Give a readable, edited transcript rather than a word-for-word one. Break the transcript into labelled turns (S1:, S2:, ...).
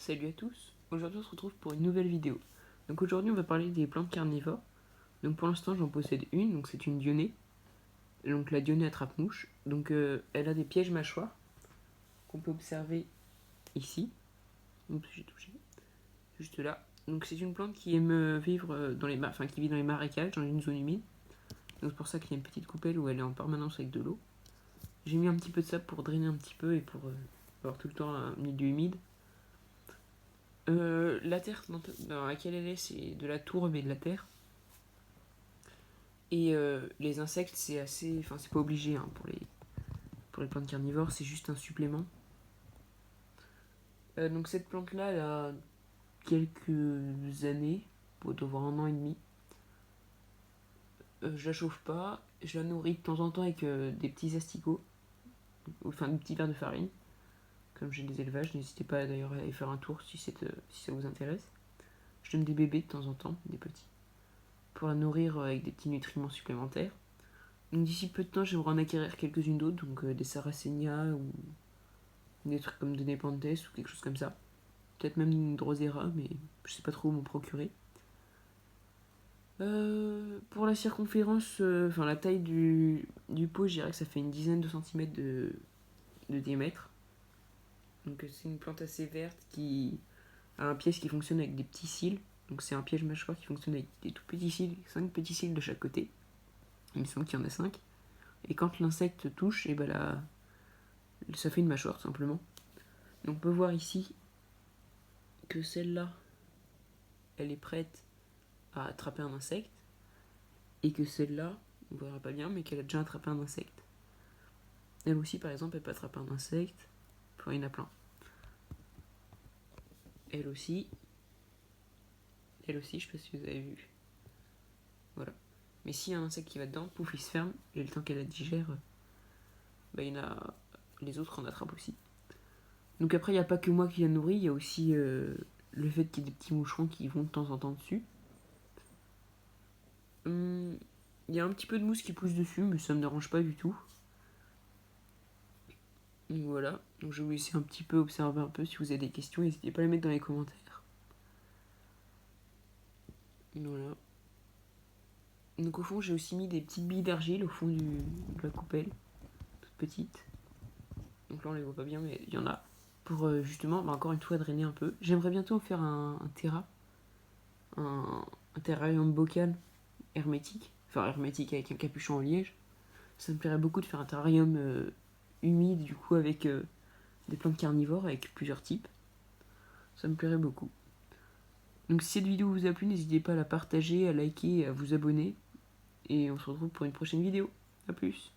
S1: Salut à tous, aujourd'hui on se retrouve pour une nouvelle vidéo. Donc aujourd'hui on va parler des plantes carnivores. Donc pour l'instant j'en possède une, donc c'est une dionée. Donc la dionée attrape-mouche. Donc elle a des pièges mâchoires qu'on peut observer ici. Oups, j'ai touché. Juste là. Donc c'est une plante qui aime vivre dans les qui vit dans les marécages, dans une zone humide. Donc c'est pour ça qu'il y a une petite coupelle où elle est en permanence avec de l'eau. J'ai mis un petit peu de sable pour drainer un petit peu et pour avoir tout le temps un milieu humide. La terre dans laquelle elle est, c'est de la tourbe et de la terre. Et les insectes, c'est assez. Enfin, c'est pas obligé hein, pour les plantes carnivores, c'est juste un supplément. Donc, cette plante-là, elle a quelques années, pour devoir 1 an et demi. Je la chauffe pas, je la nourris de temps en temps avec des petits asticots, enfin des petits verres de farine. Comme j'ai des élevages, n'hésitez pas d'ailleurs à aller faire un tour si ça vous intéresse. Je donne des bébés de temps en temps, des petits, pour la nourrir avec des petits nutriments supplémentaires. Donc d'ici peu de temps, j'aimerais en acquérir quelques-unes d'autres, donc des Sarracenia ou des trucs comme de Nepenthes ou quelque chose comme ça. Peut-être même une Drosera, mais je sais pas trop où m'en procurer. Pour la circonférence, enfin la taille du pot, je dirais que ça fait une dizaine de centimètres de diamètre. Donc c'est une plante assez verte qui a un piège qui fonctionne avec des petits cils. Donc c'est un piège mâchoire qui fonctionne avec des tout petits cils, 5 petits cils de chaque côté. Il me semble qu'il y en a 5. Et quand l'insecte touche, et ben ça fait une mâchoire tout simplement. Donc on peut voir ici que celle-là, elle est prête à attraper un insecte. Et que celle-là, on ne verra pas bien, mais qu'elle a déjà attrapé un insecte. Elle aussi, par exemple, elle peut attraper un insecte. Enfin, il y en a plein. Elle aussi. Elle aussi, je sais pas si vous avez vu. Voilà. Mais s'il y a un insecte qui va dedans, pouf, il se ferme. Et le temps qu'elle la digère, bah, il y en a... les autres en attrapent aussi. Donc après, il n'y a pas que moi qui la nourris, il y a aussi le fait qu'il y ait des petits moucherons qui vont de temps en temps dessus. Il y a un petit peu de mousse qui pousse dessus, mais ça me dérange pas du tout. Donc voilà, donc je vais vous laisser un petit peu observer un peu. Si vous avez des questions, n'hésitez pas à les mettre dans les commentaires. Voilà. Donc au fond, j'ai aussi mis des petites billes d'argile au fond de la coupelle, toutes petites. Donc là, on les voit pas bien, mais il y en a. Pour justement, encore une fois, drainer un peu. J'aimerais bientôt faire un terrarium bocal hermétique. Enfin, hermétique avec un capuchon en liège. Ça me plairait beaucoup de faire un terrarium humide, du coup, avec des plantes carnivores, avec plusieurs types. Ça me plairait beaucoup. Donc si cette vidéo vous a plu, n'hésitez pas à la partager, à liker et à vous abonner. Et on se retrouve pour une prochaine vidéo. A plus.